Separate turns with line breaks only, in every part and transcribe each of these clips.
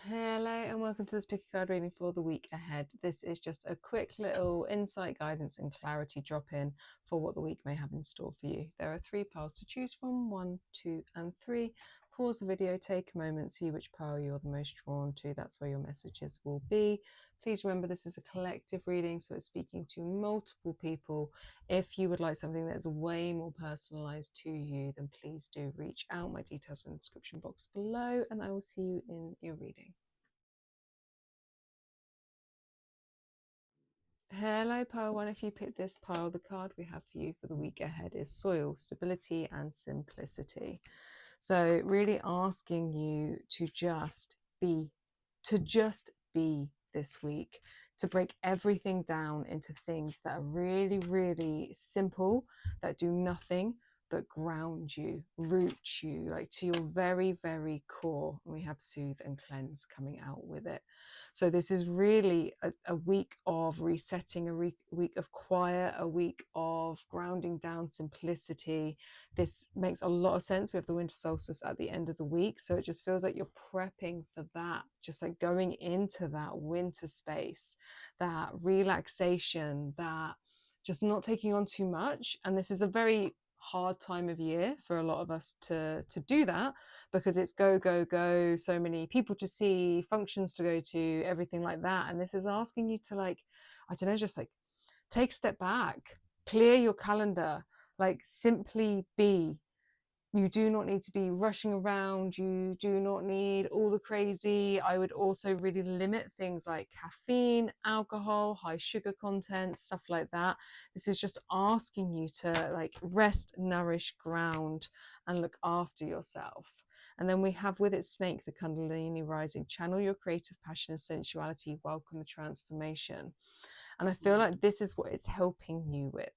Hello and welcome to this pick a card reading for the week ahead. This is just a quick little insight, guidance and clarity drop in for what the week may have in store for you. There are 3 piles to choose from, 1, 2 and 3. Pause the video, take a moment, see which pile you're the most drawn to. That's where your messages will be. Please remember this is a collective reading, so it's speaking to multiple people. If you would like something that's way more personalized to you, then please do reach out. My details are in the description box below, and I will see you in your reading. Hello, pile 1. If you pick this pile, the card we have for you for the week ahead is soil, stability and simplicity. So really asking you to just be this week, to break everything down into things that are really, really simple, that do nothing but ground you, root you, like to your very, very core. And we have soothe and cleanse coming out with it. So this is really a week of resetting, a week of quiet, a week of grounding down, simplicity. This makes a lot of sense. We have the winter solstice at the end of the week, so it just feels like you're prepping for that, just like going into that winter space, that relaxation, that just not taking on too much. And this is a very hard time of year for a lot of us to do that, because it's go go go, so many people to see, functions to go to, everything like that. And this is asking you to, like, I don't know, just like take a step back, clear your calendar, like simply be. You do not need to be rushing around. You do not need all the crazy. I would also really limit things like caffeine, alcohol, high sugar content, stuff like that. This is just asking you to like rest, nourish, ground, and look after yourself. And then we have with it Snake, the Kundalini rising. Channel your creative passion and sensuality. Welcome the transformation. And I feel like this is what it's helping you with.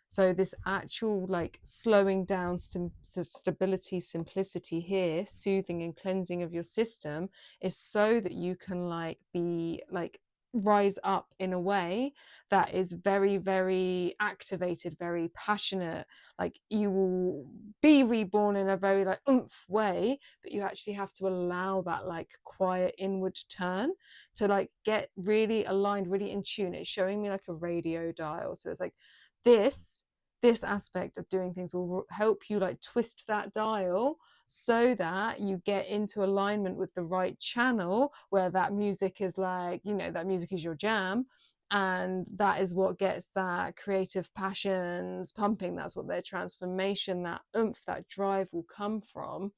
So this actual like slowing down, stability, simplicity here, soothing and cleansing of your system is so that you can like be like rise up in a way that is very, very activated, very passionate. Like you will be reborn in a very like oomph way, but you actually have to allow that like quiet inward turn to like get really aligned, really in tune. It's showing me like a radio dial. So it's like this aspect of doing things will help you like twist that dial so that you get into alignment with the right channel, where that music is like, you know, that music is your jam, and that is what gets that creative passions pumping. That's what their transformation, that oomph, that drive will come from.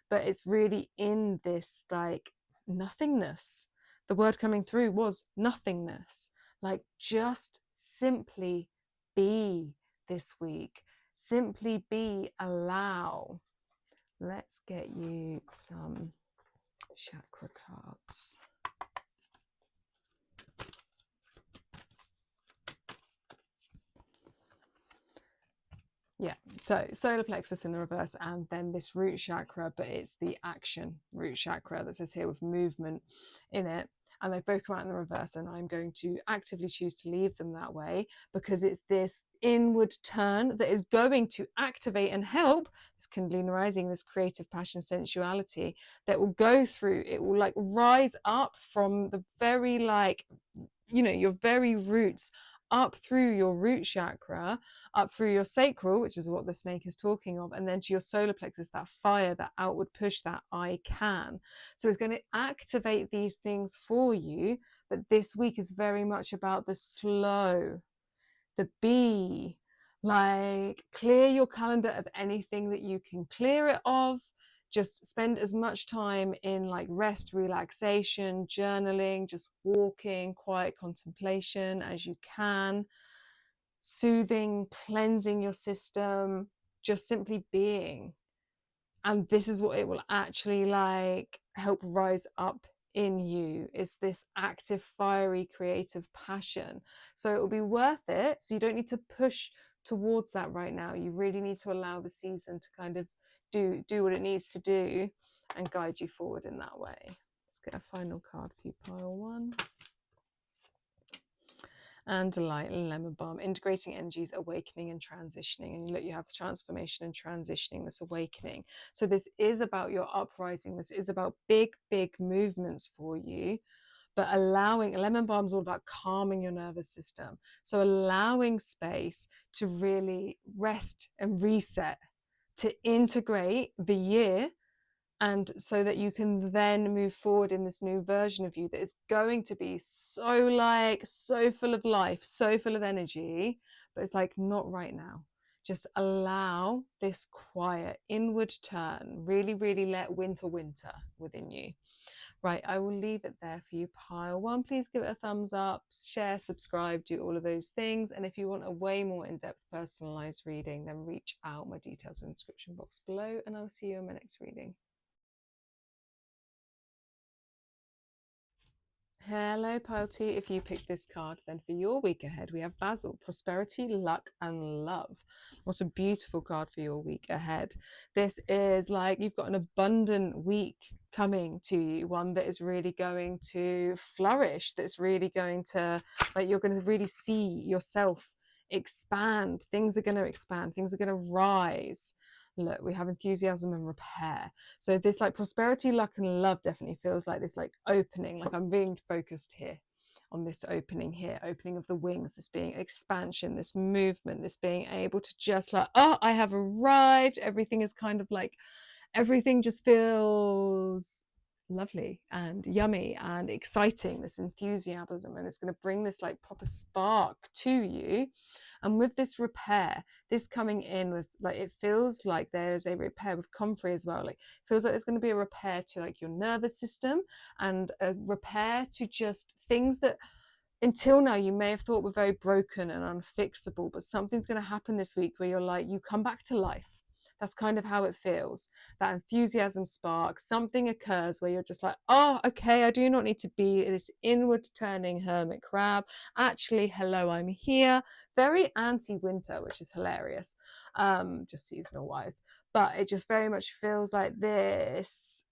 But it's really in this like nothingness. The word coming through was nothingness, like just simply be this week. Simply be, allow. Let's get you some chakra cards. Yeah, so solar plexus in the reverse, and then this root chakra, but it's the action root chakra that says here with movement in it. And they've both come out in the reverse, and I'm going to actively choose to leave them that way, because it's this inward turn that is going to activate and help this Kundalini rising, this creative passion, sensuality that will go through. It will like rise up from the very like, you know, your very roots, up through your root chakra, up through your sacral, which is what the snake is talking of, and then to your solar plexus, that fire, that outward push, that I can. So it's going to activate these things for you. But this week is very much about the slow, the be, like clear your calendar of anything that you can clear it of. Just spend as much time in like rest, relaxation, journaling, just walking, quiet contemplation as you can. Soothing, cleansing your system, just simply being. And this is what it will actually like help rise up in you, is this active, fiery, creative passion. So it will be worth it. So you don't need to push towards that right now. You really need to allow the season to kind of do what it needs to do and guide you forward in that way. Let's get a final card for you, pile 1. and delight, lemon balm, integrating energies, awakening and transitioning. And look, you have transformation and transitioning, this awakening. So this is about your uprising. This is about big, big movements for you. But allowing, lemon balm is all about calming your nervous system. So allowing space to really rest and reset, to integrate the year, and so that you can then move forward in this new version of you that is going to be so full of life, so full of energy, but it's like, not right now. Just allow this quiet inward turn, really, really let winter within you. Right, I will leave it there for you, pile one. Please give it a thumbs up, share, subscribe, do all of those things. And if you want a way more in-depth personalized reading, then reach out. My details are in the description box below, and I'll see you in my next reading. Hello, Pile 2. If you picked this card, then for your week ahead, we have Basil, prosperity, luck, and love. What a beautiful card for your week ahead. This is like you've got an abundant week coming to you, one that is really going to flourish, that's really going to, like, you're going to really see yourself expand. Things are going to expand, things are going to rise. Look, we have enthusiasm and repair. So this like prosperity, luck, and love definitely feels like this like opening, like I'm being focused here on this opening here, opening of the wings, this being expansion, this movement, this being able to just like, oh, I have arrived. Everything is kind of like, everything just feels lovely and yummy and exciting, this enthusiasm, and it's going to bring this like proper spark to you. And with this repair, this coming in with like, it feels like there's a repair with comfrey as well. Like, it feels like there's going to be a repair to like your nervous system, and a repair to just things that until now you may have thought were very broken and unfixable, but something's going to happen this week where you're like, you come back to life. That's kind of how it feels. That enthusiasm spark, something occurs where you're just like, oh, okay, I do not need to be this inward turning hermit crab. Actually, hello, I'm here. Very anti-winter, which is hilarious, just seasonal wise. But it just very much feels like this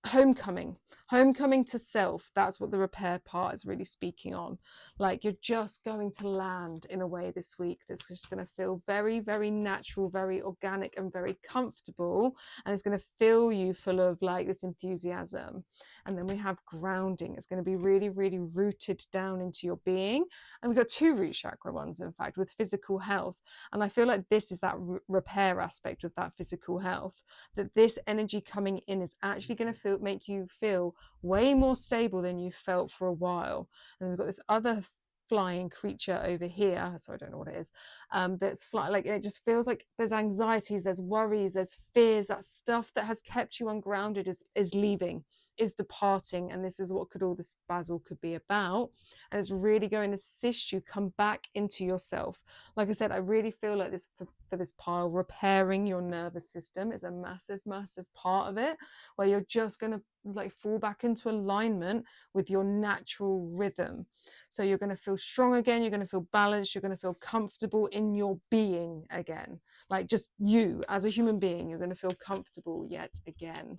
homecoming to self. That's what the repair part is really speaking on. Like, you're just going to land in a way this week that's just going to feel very, very natural, very organic, and very comfortable, and it's going to fill you full of like this enthusiasm. And then we have grounding. It's going to be really, really rooted down into your being, and we've got two root chakra ones, in fact, with physical health. And I feel like this is that repair aspect of that physical health, that this energy coming in is actually going to make you feel way more stable than you felt for a while. And we've got this other flying creature over here, so I don't know what it is, that's flying, like, it just feels like there's anxieties, there's worries, there's fears. That stuff that has kept you ungrounded is leaving, is departing, and this is what all this basil could be about. And it's really going to assist you come back into yourself. Like I said, I really feel like this for this pile, repairing your nervous system is a massive, massive part of it, where you're just going to like fall back into alignment with your natural rhythm. So you're going to feel strong again, you're going to feel balanced, you're going to feel comfortable in your being again. Like, just you as a human being, you're going to feel comfortable yet again.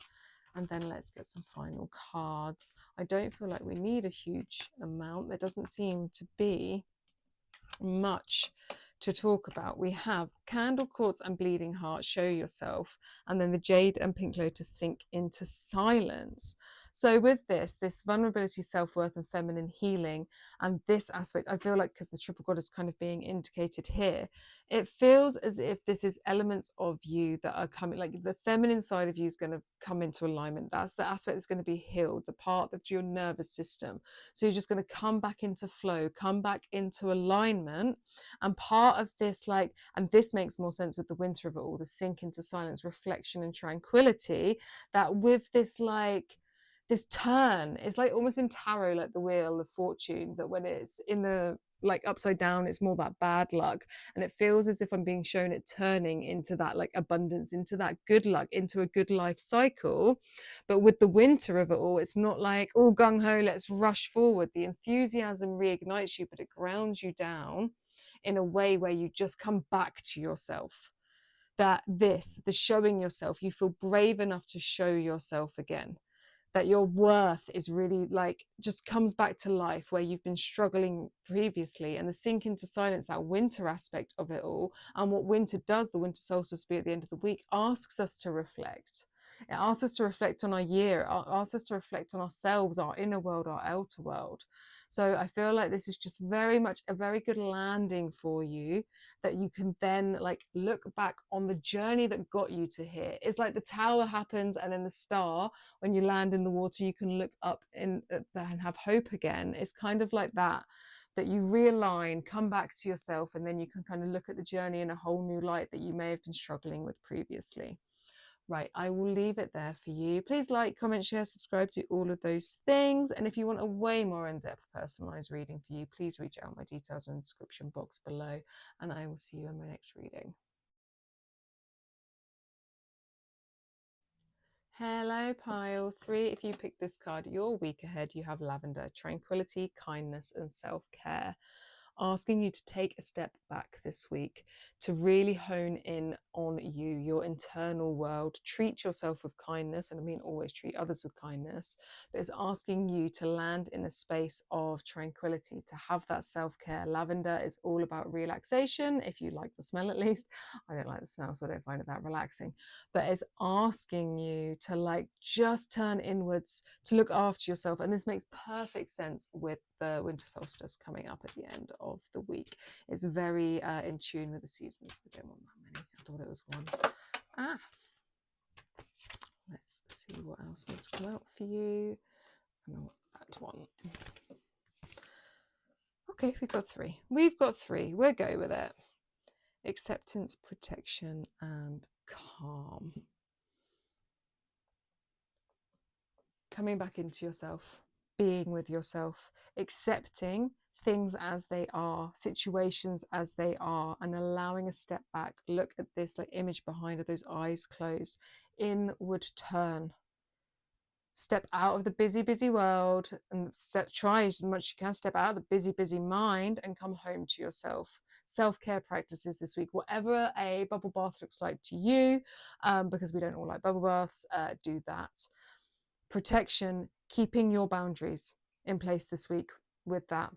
And then let's get some final cards. I don't feel like we need a huge amount. There doesn't seem to be much to talk about. We have candle, quartz, and bleeding heart, show yourself, and then the jade and pink lotus, sink into silence. So with this vulnerability, self-worth, and feminine healing, and this aspect, I feel like, because the triple goddess kind of being indicated here, it feels as if this is elements of you that are coming, like the feminine side of you is going to come into alignment. That's the aspect that's going to be healed, the part of your nervous system. So you're just going to come back into flow, come back into alignment. And part of this, like, and this makes more sense with the winter of it all, the sink into silence, reflection, and tranquility, that with this, like, this turn, it's like almost in tarot, like the wheel of fortune, that when it's in the like upside down, it's more that bad luck, and it feels as if I'm being shown it turning into that like abundance, into that good luck, into a good life cycle. But with the winter of it all, it's not like all gung-ho, let's rush forward. The enthusiasm reignites you, but it grounds you down in a way where you just come back to yourself. That the showing yourself, you feel brave enough to show yourself again. that your worth is really like just comes back to life where you've been struggling previously, and the sink into silence, that winter aspect of it all, and what winter does, the winter solstice be at the end of the week, asks us to reflect. It asks us to reflect on our year, it asks us to reflect on ourselves, our inner world, our outer world. So I feel like this is just very much a very good landing for you, that you can then like look back on the journey that got you to here. It's like the tower happens and then the star, when you land in the water, you can look up in and have hope again. It's kind of like that, that you realign, come back to yourself, and then you can kind of look at the journey in a whole new light that you may have been struggling with previously. Right, I will leave it there for you. Please like, comment, share, subscribe to all of those things. And if you want a way more in-depth personalized reading for you, please reach out. My details are in the description box below, and I will see you in my next reading. Hello, pile 3. If you pick this card, your week ahead, you have lavender, tranquility, kindness, and self-care. Asking you to take a step back this week, to really hone in on you, your internal world. Treat yourself with kindness, and I mean always treat others with kindness, but it's asking you to land in a space of tranquility, to have that self-care. Lavender is all about relaxation, if you like the smell at least. I don't like the smell, so I don't find it that relaxing, but it's asking you to like just turn inwards, to look after yourself. And this makes perfect sense with the winter solstice coming up at the end of the week. It's very in tune with the seasons. I don't want that many. I thought it was one. Let's see what else wants to come out for you. I know that one. Okay, we've got 3. We've got 3. We'll go with it. Acceptance, protection, and calm. Coming back into yourself, being with yourself, accepting things as they are, situations as they are, and allowing a step back. Look at this like image behind it, those eyes closed. Inward turn. Step out of the busy, busy world and try as much as you can, step out of the busy, busy mind and come home to yourself. Self-care practices this week, whatever a bubble bath looks like to you, because we don't all like bubble baths, do that. Protection, keeping your boundaries in place this week with that.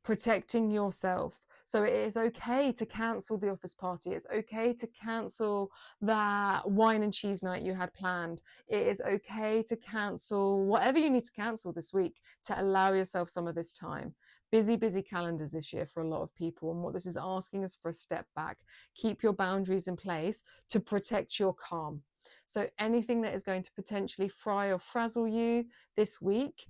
Protecting yourself. So it is okay to cancel the office party. It's okay to cancel that wine and cheese night you had planned. It is okay to cancel whatever you need to cancel this week to allow yourself some of this time. Busy, busy calendars this year for a lot of people. And what this is asking is for a step back. Keep your boundaries in place to protect your calm. So anything that is going to potentially fry or frazzle you this week,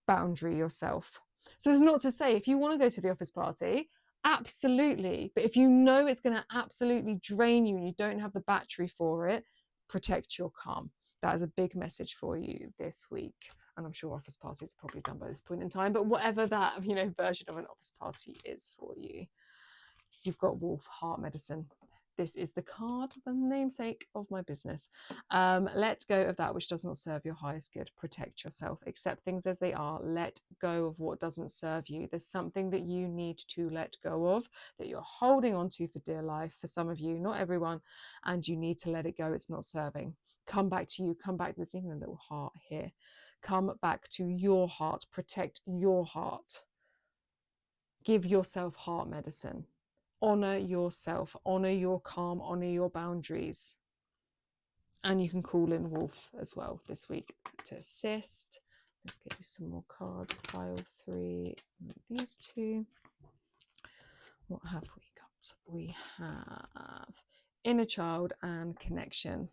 boundary yourself. So it's not to say if you want to go to the office party, absolutely. But if you know it's going to absolutely drain you and you don't have the battery for it, protect your calm. That is a big message for you this week. And I'm sure office parties are probably done by this point in time, but whatever that, version of an office party is for you. You've got Wolf, Heart Medicine. This is the card, the namesake of my business. Let go of that which does not serve your highest good. Protect yourself. Accept things as they are. Let go of what doesn't serve you. There's something that you need to let go of, that you're holding on to for dear life, for some of you, not everyone, and you need to let it go. It's not serving. Come back to you. Come back. There's even a little heart here. Come back to your heart. Protect your heart. Give yourself heart medicine. Honor yourself, honor your calm, honor your boundaries. And you can call in Wolf as well this week to assist. Let's get you some more cards. Pile 3, these 2. What have we got? We have inner child and connection.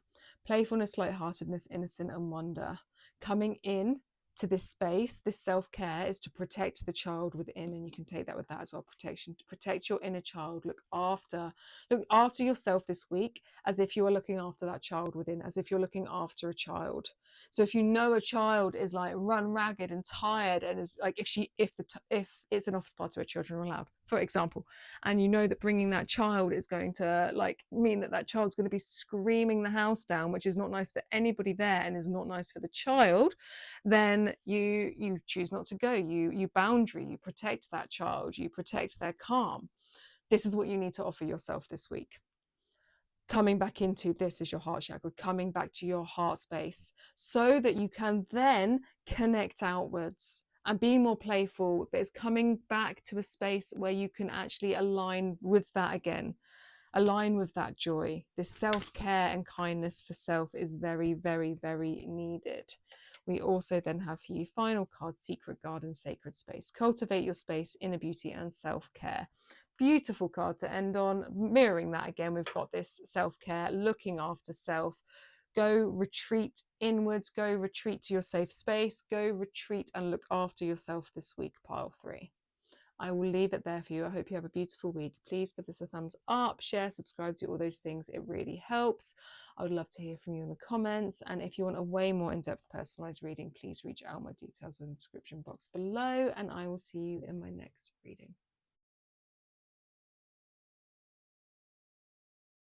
Playfulness, lightheartedness, innocence, and wonder. Coming in to this space, this self-care is to protect the child within, and you can take that with that as well. Protection, to protect your inner child. Look after yourself this week as if you are looking after that child within, as if you're looking after a child. So if you know a child is like run ragged and tired, and is like if it's an office party where children are allowed, for example, and you know that bringing that child is going to like mean that child's going to be screaming the house down, which is not nice for anybody there and is not nice for the child, then you choose not to go. You boundary, you protect that child, you protect their calm. This is what you need to offer yourself this week. coming back into, this is your heart chakra, coming back to your heart space, so that you can then connect outwards and be more playful. But it's coming back to a space where you can actually align with that again, align with that joy. This self-care and kindness for self is very, very, very needed. We also then have for you, final card, Secret Garden, Sacred Space. Cultivate your space, inner beauty and self-care. Beautiful card to end on. Mirroring that again, we've got this self-care, looking after self. Go retreat inwards, go retreat to your safe space, go retreat and look after yourself this week, pile 3. I will leave it there for you. I hope you have a beautiful week. Please give this a thumbs up, share, subscribe, do all those things. It really helps. I would love to hear from you in the comments. And if you want a way more in-depth personalized reading, please reach out. My details are in the description box below, and I will see you in my next reading.